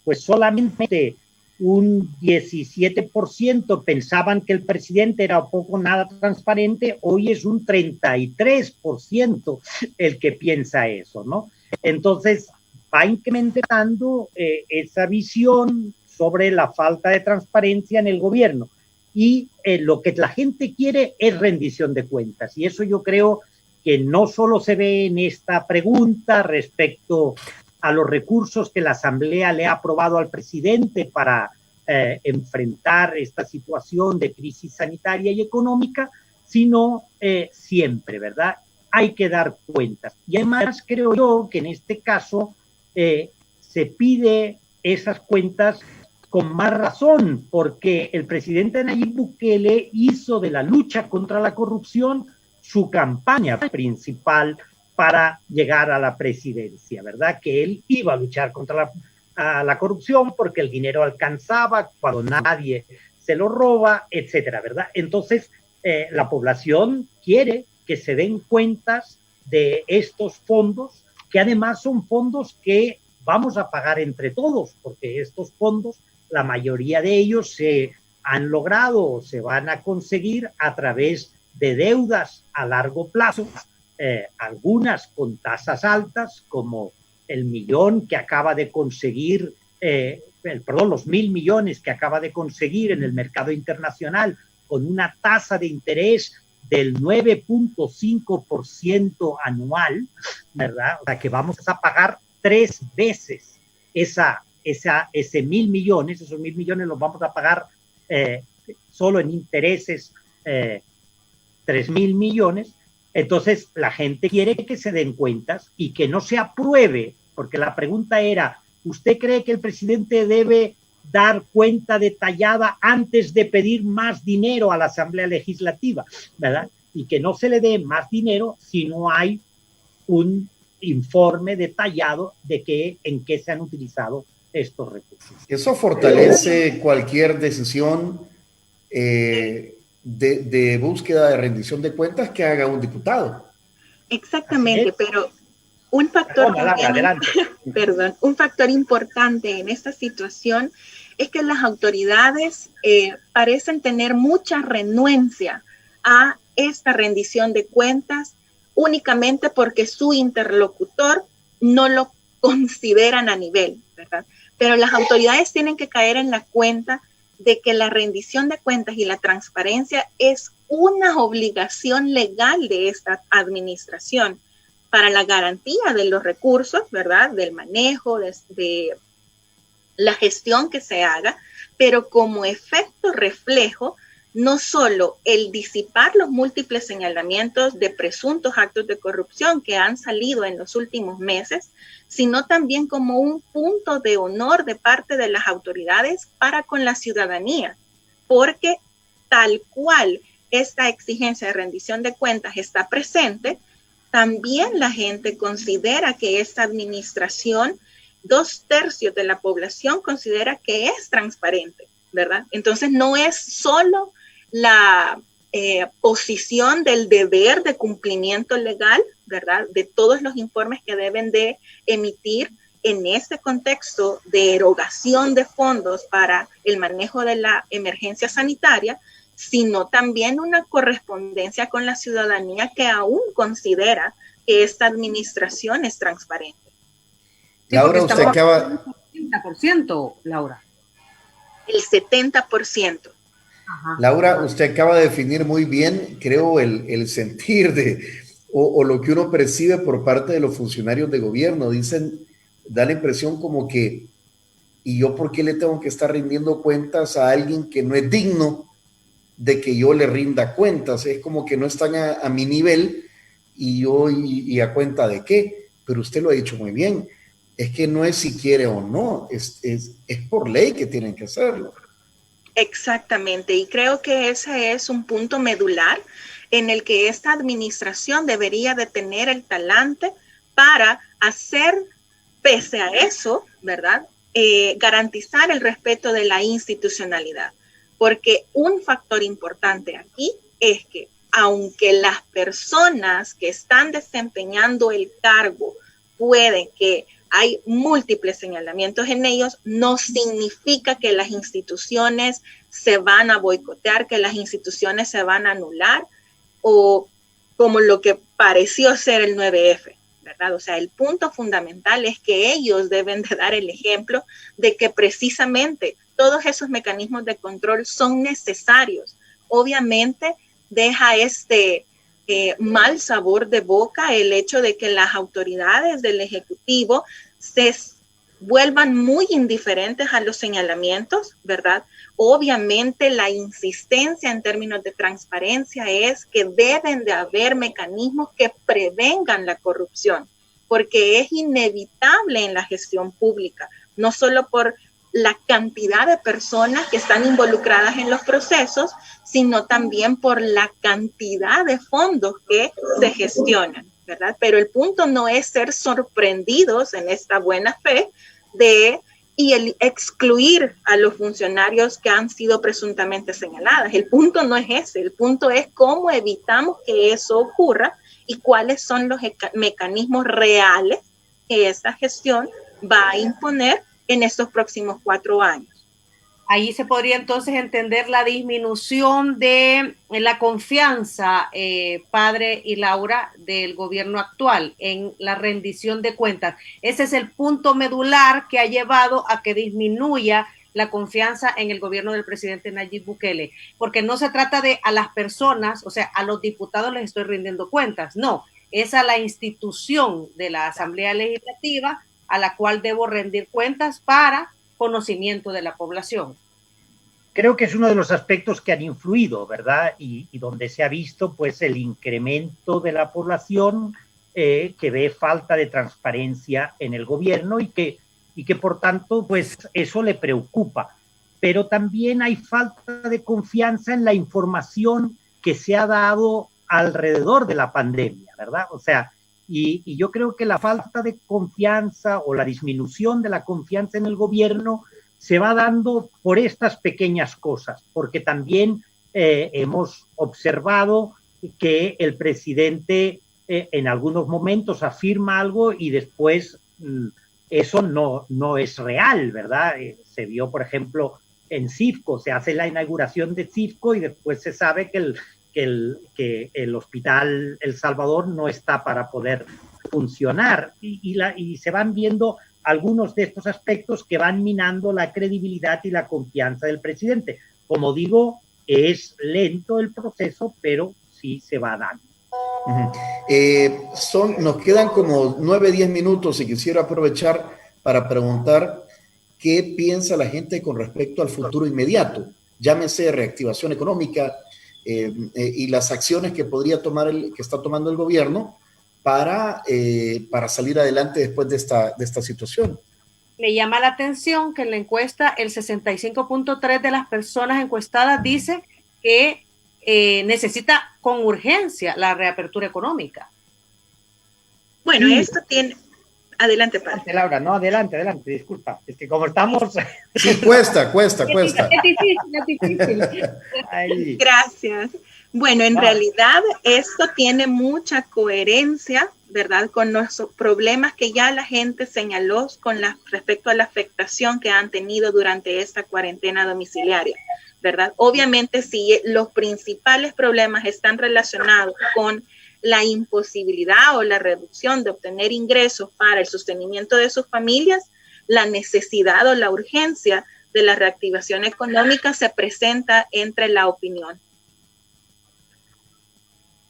pues solamente un 17% pensaban que el presidente era poco o nada transparente, hoy es un 33% el que piensa eso, ¿no? Entonces, va incrementando esa visión sobre la falta de transparencia en el gobierno. Y lo que la gente quiere es rendición de cuentas. Y eso yo creo que no solo se ve en esta pregunta respecto a los recursos que la Asamblea le ha aprobado al presidente para enfrentar esta situación de crisis sanitaria y económica, sino siempre, ¿verdad? Hay que dar cuentas. Y además creo yo que en este caso se pide esas cuentas con más razón, porque el presidente Nayib Bukele hizo de la lucha contra la corrupción su campaña principal para llegar a la presidencia, ¿verdad? Que él iba a luchar contra la corrupción porque el dinero alcanzaba cuando nadie se lo roba, etcétera, ¿verdad? Entonces, la población quiere que se den cuentas de estos fondos, que además son fondos que vamos a pagar entre todos, porque estos fondos, la mayoría de ellos se han logrado o se van a conseguir a través de deudas a largo plazo, algunas con tasas altas, como el millón que acaba de conseguir, los 1.000 millones que acaba de conseguir en el mercado internacional, con una tasa de interés del 9.5% anual, ¿verdad? O sea, que vamos a pagar 3 veces ese 1.000 millones, esos 1.000 millones los vamos a pagar solo en intereses 3.000 millones. Entonces la gente quiere que se den cuentas y que no se apruebe, porque la pregunta era, ¿usted cree que el presidente debe dar cuenta detallada antes de pedir más dinero a la Asamblea Legislativa, ¿verdad? Y que no se le dé más dinero si no hay un informe detallado de en qué se han utilizado estos recursos. Eso fortalece cualquier decisión de búsqueda de rendición de cuentas que haga un diputado. Exactamente, pero un factor un factor importante en esta situación es que las autoridades parecen tener mucha renuencia a esta rendición de cuentas únicamente porque su interlocutor no lo consideran a nivel, ¿verdad? Pero las autoridades tienen que caer en la cuenta de que la rendición de cuentas y la transparencia es una obligación legal de esta administración para la garantía de los recursos, ¿verdad? Del manejo, de la gestión que se haga, pero como efecto reflejo, no solo el disipar los múltiples señalamientos de presuntos actos de corrupción que han salido en los últimos meses, sino también como un punto de honor de parte de las autoridades para con la ciudadanía, porque tal cual esta exigencia de rendición de cuentas está presente, también la gente considera que esta administración, 2/3 de la población considera que es transparente, ¿verdad? Entonces no es solo la posición del deber de cumplimiento legal, ¿verdad? De todos los informes que deben de emitir en este contexto de erogación de fondos para el manejo de la emergencia sanitaria, sino también una correspondencia con la ciudadanía que aún considera que esta administración es transparente. Sí, Laura, usted acaba... El 70%, Laura. El 70%. Ajá. Laura, usted acaba de definir muy bien, creo, el sentir o lo que uno percibe por parte de los funcionarios de gobierno. Dicen, da la impresión como que, ¿y yo por qué le tengo que estar rindiendo cuentas a alguien que no es digno de que yo le rinda cuentas? Es como que no están a mi nivel y a cuenta de qué. Pero usted lo ha dicho muy bien, es que no es si quiere o no, es por ley que tienen que hacerlo. Exactamente, y creo que ese es un punto medular en el que esta administración debería de tener el talante para hacer, pese a eso, ¿verdad? Garantizar el respeto de la institucionalidad. Porque un factor importante aquí es que aunque las personas que están desempeñando el cargo pueden que hay múltiples señalamientos en ellos, no significa que las instituciones se van a boicotear, que las instituciones se van a anular, o como lo que pareció ser el 9F, ¿verdad? O sea, el punto fundamental es que ellos deben de dar el ejemplo de que precisamente todos esos mecanismos de control son necesarios. Obviamente deja mal sabor de boca el hecho de que las autoridades del Ejecutivo se vuelvan muy indiferentes a los señalamientos, ¿verdad? Obviamente la insistencia en términos de transparencia es que deben de haber mecanismos que prevengan la corrupción, porque es inevitable en la gestión pública, no solo por la cantidad de personas que están involucradas en los procesos, sino también por la cantidad de fondos que se gestionan, ¿verdad? Pero el punto no es ser sorprendidos en esta buena fe y el excluir a los funcionarios que han sido presuntamente señaladas. El punto no es ese, el punto es cómo evitamos que eso ocurra y cuáles son los mecanismos reales que esta gestión va a imponer en estos próximos 4 años. Ahí se podría entonces entender la disminución de la confianza, padre y Laura, del gobierno actual en la rendición de cuentas. Ese es el punto medular que ha llevado a que disminuya la confianza en el gobierno del presidente Nayib Bukele, porque no se trata de a las personas, o sea, a los diputados les estoy rindiendo cuentas, no, es a la institución de la Asamblea Legislativa a la cual debo rendir cuentas para conocimiento de la población. Creo que es uno de los aspectos que han influido, ¿verdad? Y donde se ha visto pues el incremento de la población que ve falta de transparencia en el gobierno y que por tanto pues eso le preocupa. Pero también hay falta de confianza en la información que se ha dado alrededor de la pandemia, ¿verdad? O sea, y yo creo que la falta de confianza o la disminución de la confianza en el gobierno se va dando por estas pequeñas cosas, porque también hemos observado que el presidente en algunos momentos afirma algo y después eso no es real, ¿verdad? Se vio, por ejemplo, en CIFCO, se hace la inauguración de CIFCO y después se sabe que el hospital El Salvador no está para poder funcionar y se van viendo algunos de estos aspectos que van minando la credibilidad y la confianza del presidente. Como digo, es lento el proceso, pero sí se va dando. Nos quedan como 9-10 minutos y quisiera aprovechar para preguntar qué piensa la gente con respecto al futuro inmediato, llámese reactivación económica, y las acciones que podría tomar que está tomando el gobierno para salir adelante después de esta situación. Me llama la atención que en la encuesta el 65.3% de las personas encuestadas dice que necesita con urgencia la reapertura económica. Bueno, esto tiene... Adelante, padre. Laura, no, adelante, disculpa. Es que como estamos... Sí, cuesta. Es difícil. Gracias. Bueno, en realidad esto tiene mucha coherencia, ¿verdad? Con los problemas que ya la gente señaló respecto a la afectación que han tenido durante esta cuarentena domiciliaria, ¿verdad? Obviamente, si los principales problemas están relacionados con la imposibilidad o la reducción de obtener ingresos para el sostenimiento de sus familias, la necesidad o la urgencia de la reactivación económica se presenta entre la opinión.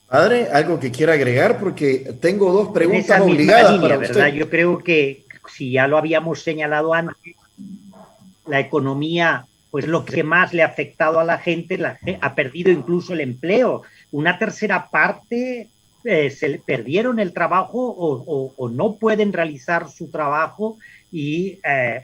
Padre, algo que quiera agregar, porque tengo dos preguntas esa misma obligadas línea, para ¿verdad? usted. Yo creo que si ya lo habíamos señalado antes, la economía, pues lo que más le ha afectado a la gente ha perdido incluso el empleo. Una tercera parte se le perdieron el trabajo o no pueden realizar su trabajo, y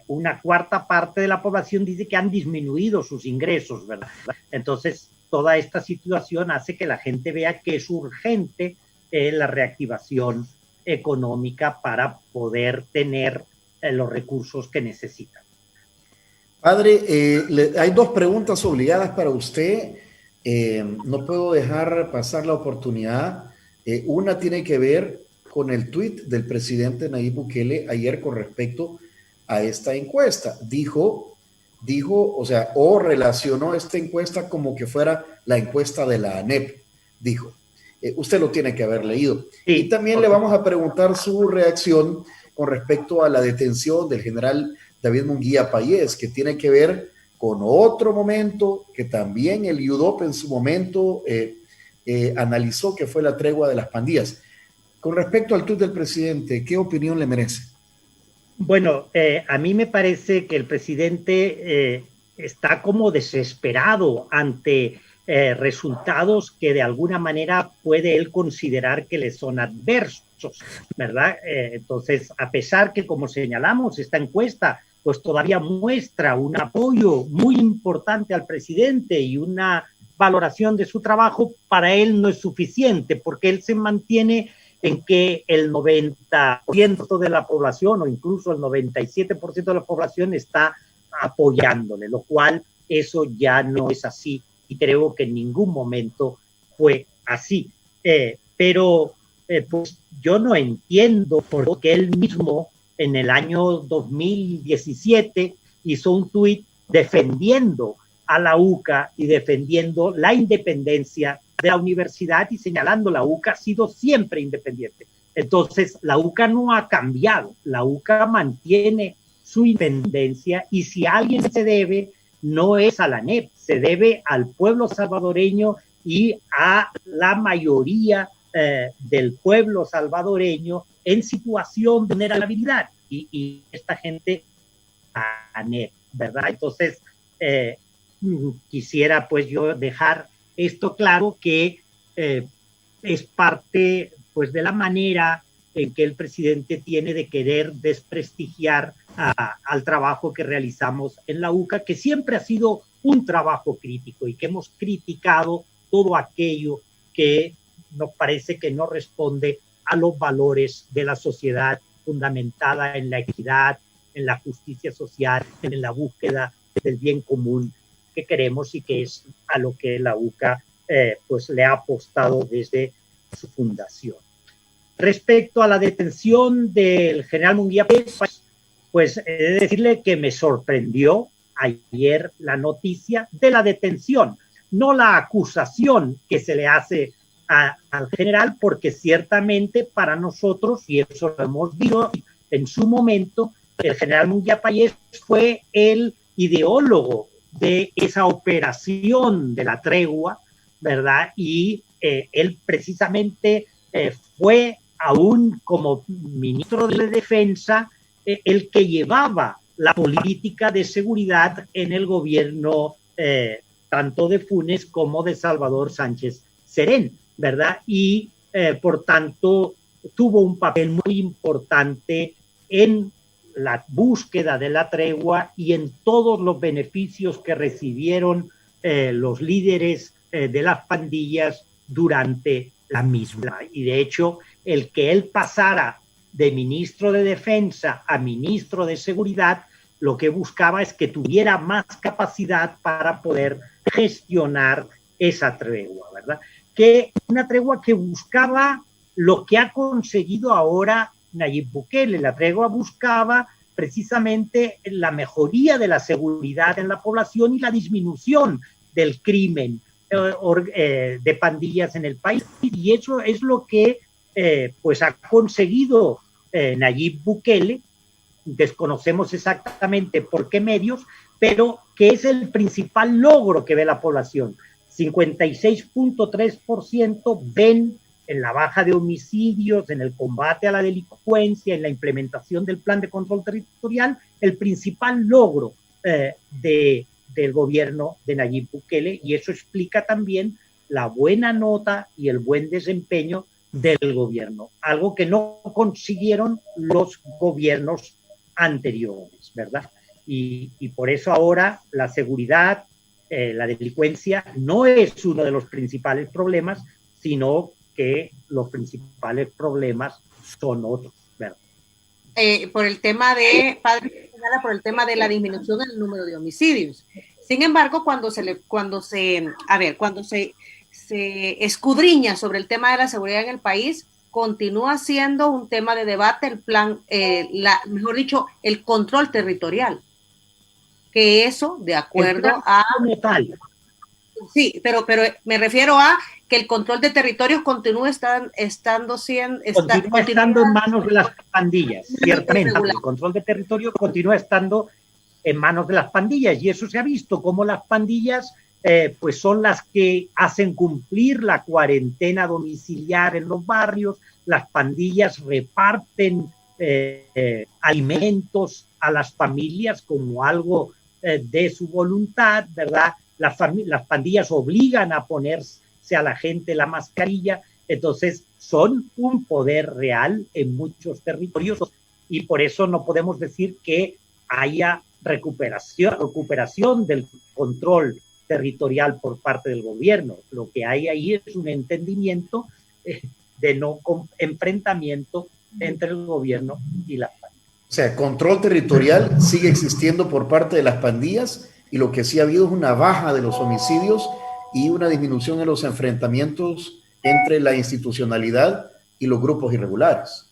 una cuarta parte de la población dice que han disminuido sus ingresos, ¿verdad? Entonces, toda esta situación hace que la gente vea que es urgente la reactivación económica para poder tener los recursos que necesitan. Padre, hay dos preguntas obligadas para usted. No puedo dejar pasar la oportunidad. Una tiene que ver con el tuit del presidente Nayib Bukele ayer con respecto a esta encuesta. Dijo, o relacionó esta encuesta como que fuera la encuesta de la ANEP, dijo. Usted lo tiene que haber leído. Sí, y también le vamos a preguntar su reacción con respecto a la detención del general David Munguía Payés, que tiene que ver con otro momento que también el UDOP en su momento analizó, que fue la tregua de las pandillas. Con respecto al tuit del presidente, ¿qué opinión le merece? Bueno, a mí me parece que el presidente está como desesperado ante resultados que de alguna manera puede él considerar que le son adversos, ¿verdad? Entonces, a pesar que, como señalamos, esta encuesta pues todavía muestra un apoyo muy importante al presidente y una valoración de su trabajo, para él no es suficiente, porque él se mantiene en que el 90% de la población o incluso el 97% de la población está apoyándole, lo cual eso ya no es así y creo que en ningún momento fue así. Pero pues yo no entiendo por qué él mismo en el año 2017 hizo un tuit defendiendo a la UCA y defendiendo la independencia de la universidad y señalando la UCA ha sido siempre independiente. Entonces, la UCA no ha cambiado, la UCA mantiene su independencia y si a alguien se debe, no es a la ANEP, se debe al pueblo salvadoreño y a la mayoría del pueblo salvadoreño en situación de vulnerabilidad y esta gente a ANEP, ¿verdad? Entonces, quisiera pues yo dejar esto claro que es parte pues de la manera en que el presidente tiene de querer desprestigiar al trabajo que realizamos en la UCA, que siempre ha sido un trabajo crítico y que hemos criticado todo aquello que nos parece que no responde a los valores de la sociedad fundamentada en la equidad, en la justicia social, en la búsqueda del bien común que queremos y que es a lo que la UCA pues le ha apostado desde su fundación. Respecto a la detención del general Munguía Payés, pues he de decirle que me sorprendió ayer la noticia de la detención, no la acusación que se le hace al general, porque ciertamente para nosotros, y eso lo hemos dicho en su momento, el general Munguía Payés fue el ideólogo de esa operación de la tregua, ¿verdad? Y él precisamente fue aún como ministro de Defensa el que llevaba la política de seguridad en el gobierno tanto de Funes como de Salvador Sánchez Serén, ¿verdad? Y por tanto tuvo un papel muy importante en la búsqueda de la tregua y en todos los beneficios que recibieron los líderes de las pandillas durante la misma. Y de hecho, el que él pasara de ministro de Defensa a ministro de Seguridad, lo que buscaba es que tuviera más capacidad para poder gestionar esa tregua, ¿verdad? Que una tregua que buscaba lo que ha conseguido ahora Nayib Bukele. La tregua buscaba precisamente la mejoría de la seguridad en la población y la disminución del crimen de pandillas en el país. Y eso es lo que pues ha conseguido Nayib Bukele. Desconocemos exactamente por qué medios, pero que es el principal logro que ve la población. 56.3% ven en la baja de homicidios, en el combate a la delincuencia, en la implementación del plan de control territorial, el principal logro del gobierno de Nayib Bukele, y eso explica también la buena nota y el buen desempeño del gobierno, algo que no consiguieron los gobiernos anteriores, ¿verdad? Y por eso ahora la seguridad, la delincuencia no es uno de los principales problemas, sino que los principales problemas son otros, ¿verdad? Por el tema de, padre, por el tema de la disminución del número de homicidios. Sin embargo, cuando se escudriña sobre el tema de la seguridad en el país, continúa siendo un tema de debate el plan, mejor dicho, el control territorial. Que eso, de acuerdo a... Sí, pero me refiero a que el control de territorios continúa estando en manos de las pandillas, ciertamente. El control de territorio continúa estando en manos de las pandillas, y eso se ha visto como las pandillas pues son las que hacen cumplir la cuarentena domiciliar en los barrios. Las pandillas reparten alimentos a las familias como algo de su voluntad, ¿verdad? Las pandillas obligan a ponerse a la gente la mascarilla. Entonces son un poder real en muchos territorios, y por eso no podemos decir que haya recuperación del control territorial por parte del gobierno. Lo que hay ahí es un entendimiento de no enfrentamiento entre el gobierno y las pandillas. O sea, control territorial sigue existiendo por parte de las pandillas, y lo que sí ha habido es una baja de los homicidios y una disminución en los enfrentamientos entre la institucionalidad y los grupos irregulares.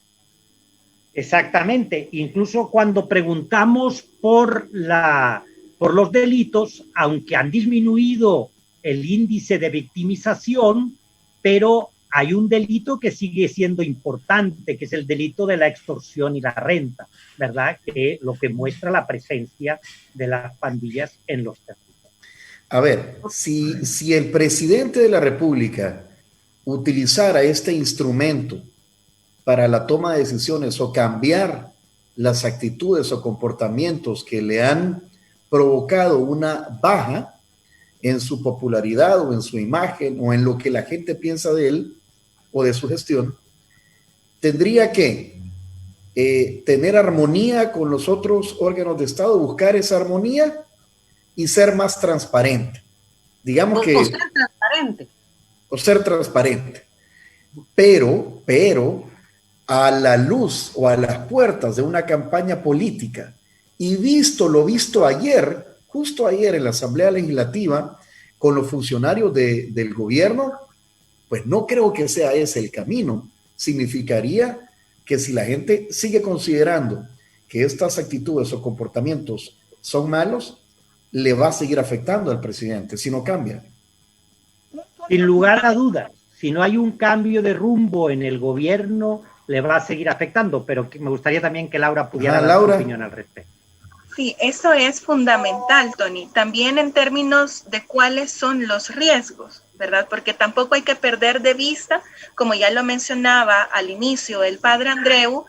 Exactamente. Incluso cuando preguntamos por los delitos, aunque han disminuido el índice de victimización, pero hay un delito que sigue siendo importante, que es el delito de la extorsión y la renta, ¿verdad? Que lo que muestra la presencia de las pandillas en los territorios. A ver, si el presidente de la República utilizara este instrumento para la toma de decisiones o cambiar las actitudes o comportamientos que le han provocado una baja en su popularidad o en su imagen o en lo que la gente piensa de él o de su gestión, tendría que tener armonía con los otros órganos de Estado, buscar esa armonía y ser más transparente. Digamos que... O ser transparente. O ser transparente. Pero, a la luz o a las puertas de una campaña política, y visto lo visto ayer, justo ayer en la Asamblea Legislativa, con los funcionarios del gobierno, pues no creo que sea ese el camino. Significaría que si la gente sigue considerando que estas actitudes o comportamientos son malos, le va a seguir afectando al presidente si no cambia. Sin lugar a dudas, si no hay un cambio de rumbo en el gobierno, le va a seguir afectando, pero me gustaría también que Laura pudiera dar su opinión al respecto. Sí, eso es fundamental, Tony. También en términos de cuáles son los riesgos, ¿verdad? Porque tampoco hay que perder de vista, como ya lo mencionaba al inicio el padre Andreu,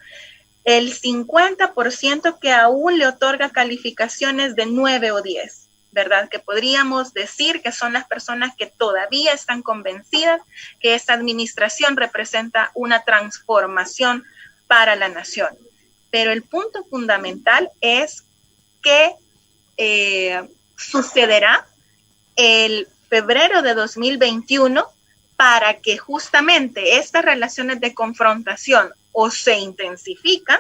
el 50% que aún le otorga calificaciones de 9 o 10, ¿verdad? Que podríamos decir que son las personas que todavía están convencidas que esta administración representa una transformación para la nación. Pero el punto fundamental es qué sucederá el febrero de 2021 para que justamente estas relaciones de confrontación o se intensifican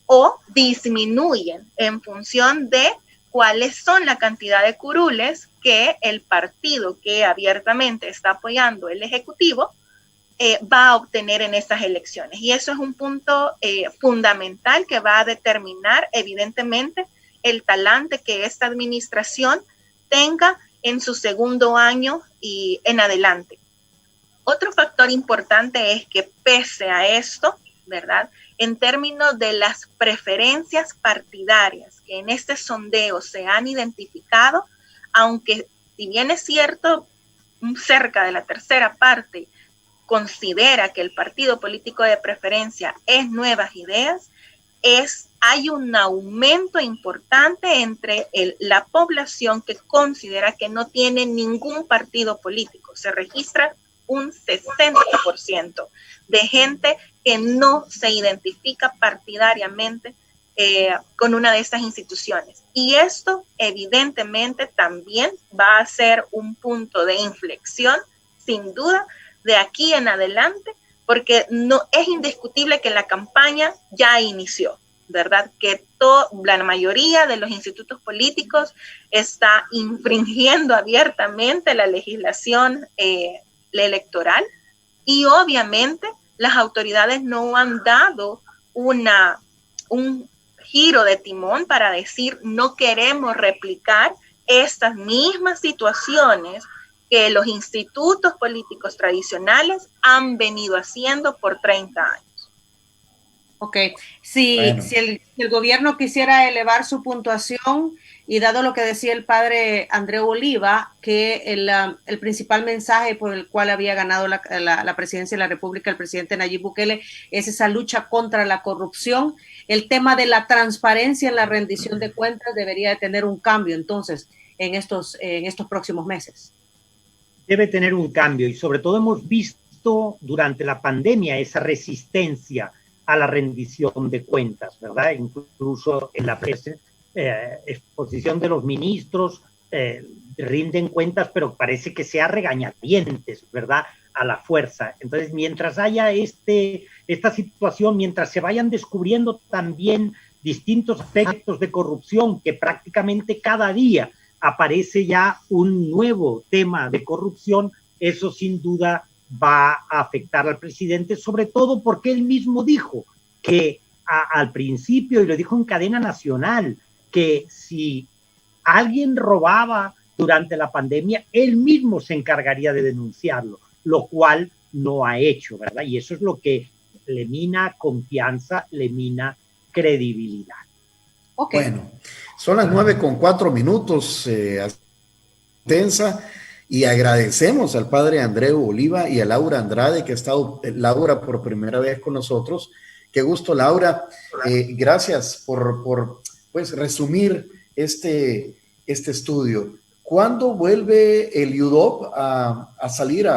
o disminuyen en función de cuáles son la cantidad de curules que el partido que abiertamente está apoyando el Ejecutivo va a obtener en estas elecciones. Y eso es un punto fundamental que va a determinar evidentemente el talante que esta administración tenga en su segundo año y en adelante. Otro factor importante es que pese a esto, ¿verdad? En términos de las preferencias partidarias que en este sondeo se han identificado, aunque si bien es cierto, cerca de la tercera parte considera que el partido político de preferencia es Nuevas Ideas, hay un aumento importante entre la población que considera que no tiene ningún partido político. Se registra un 60% de gente que no se identifica partidariamente con una de estas instituciones. Y esto evidentemente también va a ser un punto de inflexión, sin duda, de aquí en adelante, porque no es indiscutible que la campaña ya inició, ¿verdad? Que la mayoría de los institutos políticos está infringiendo abiertamente la legislación electoral y obviamente las autoridades no han dado un giro de timón para decir no queremos replicar estas mismas situaciones que los institutos políticos tradicionales han venido haciendo por 30 años. Ok, si el gobierno quisiera elevar su puntuación y dado lo que decía el padre Andreu Oliva, que el principal mensaje por el cual había ganado la presidencia de la República el presidente Nayib Bukele es esa lucha contra la corrupción, el tema de la transparencia en la rendición de cuentas debería de tener un cambio entonces en estos próximos meses. Debe tener un cambio y sobre todo hemos visto durante la pandemia esa resistencia a la rendición de cuentas, ¿verdad? Incluso en la exposición de los ministros rinden cuentas, pero parece que sea regañadientes, ¿verdad? A la fuerza. Entonces, mientras haya esta situación, mientras se vayan descubriendo también distintos aspectos de corrupción, que prácticamente cada día aparece ya un nuevo tema de corrupción, eso sin duda va a afectar al presidente, sobre todo porque él mismo dijo que al principio, y lo dijo en cadena nacional, que si alguien robaba durante la pandemia, él mismo se encargaría de denunciarlo, lo cual no ha hecho, ¿verdad? Y eso es lo que le mina confianza, le mina credibilidad. Okay. Bueno, son las 9:04, tensa, y agradecemos al padre Andreu Oliva y a Laura Andrade, que ha estado, Laura, por primera vez con nosotros. Qué gusto, Laura. Gracias por pues, resumir este estudio. ¿Cuándo vuelve el UDOP a salir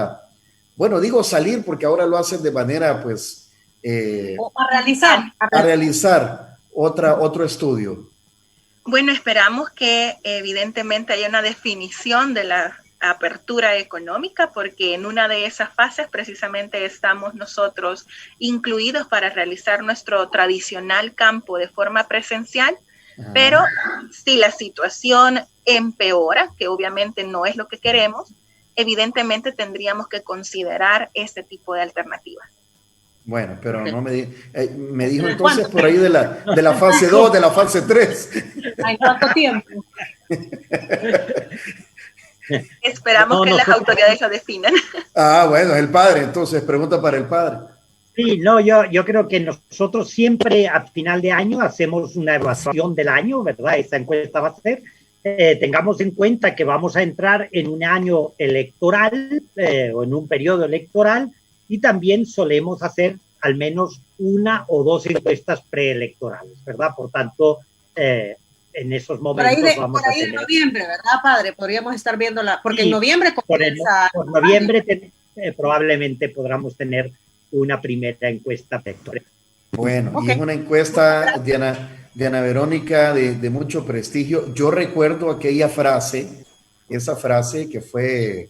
bueno, digo salir porque ahora lo hacen de manera, pues... a realizar otro estudio? Bueno, esperamos que evidentemente haya una definición de la apertura económica, porque en una de esas fases precisamente estamos nosotros incluidos para realizar nuestro tradicional campo de forma presencial, pero si la situación empeora, que obviamente no es lo que queremos, evidentemente tendríamos que considerar este tipo de alternativas. Bueno, pero no me dijo entonces por ahí de la fase 2, de la fase 3. ¿En cuánto tiempo? Esperamos que las autoridades lo definan. Bueno, el padre, entonces, pregunta para el padre. Sí, no, yo creo que nosotros siempre a final de año hacemos una evaluación del año, ¿verdad? Esta encuesta va a ser. Tengamos en cuenta que vamos a entrar en un año electoral o en un periodo electoral, y también solemos hacer al menos una o dos encuestas preelectorales, ¿verdad? Por tanto, en esos momentos vamos a tener... en noviembre, ¿verdad, padre? Podríamos estar viéndola, porque en noviembre comienza... Por noviembre probablemente podamos tener una primera encuesta electoral. Bueno, y es una encuesta, Diana Verónica, de mucho prestigio. Yo recuerdo aquella frase, esa frase que fue...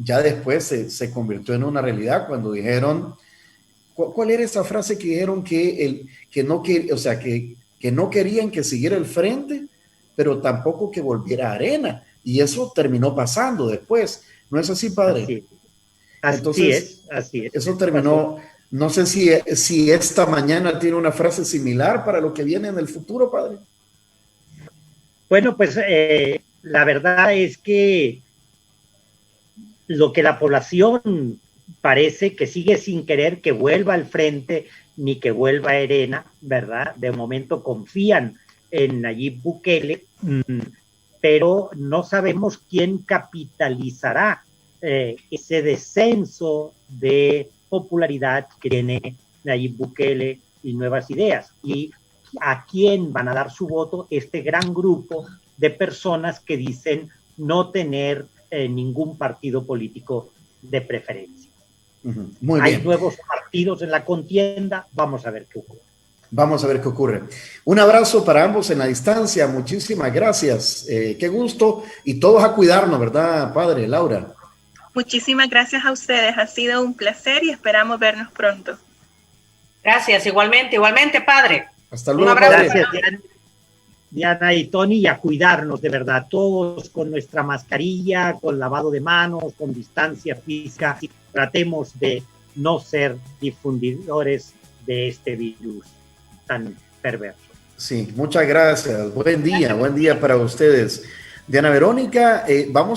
ya después se convirtió en una realidad cuando dijeron, ¿cuál era esa frase que dijeron que no querían que siguiera el frente pero tampoco que volviera a Arena. Y eso terminó pasando después. ¿No es así, padre? Así es. Eso terminó. No sé si esta mañana tiene una frase similar para lo que viene en el futuro, padre. Bueno, pues la verdad es que lo que la población parece que sigue sin querer que vuelva al frente ni que vuelva a Arena, ¿verdad? De momento confían en Nayib Bukele, pero no sabemos quién capitalizará ese descenso de popularidad que tiene Nayib Bukele y Nuevas Ideas, y a quién van a dar su voto este gran grupo de personas que dicen no tener ningún partido político de preferencia. Muy Hay bien. nuevos partidos en la contienda, vamos a ver qué ocurre. Vamos a ver qué ocurre. Un abrazo para ambos en la distancia, muchísimas gracias. Qué gusto, y todos a cuidarnos, ¿verdad, padre? Laura. Muchísimas gracias a ustedes, ha sido un placer y esperamos vernos pronto. Gracias, igualmente, padre. Hasta luego, Un abrazo. padre. Gracias, Diana y Tony, y a cuidarnos de verdad, todos con nuestra mascarilla, con lavado de manos, con distancia física. Tratemos de no ser difundidores de este virus tan perverso. Sí, muchas gracias. Buen día para ustedes. Diana Verónica, vamos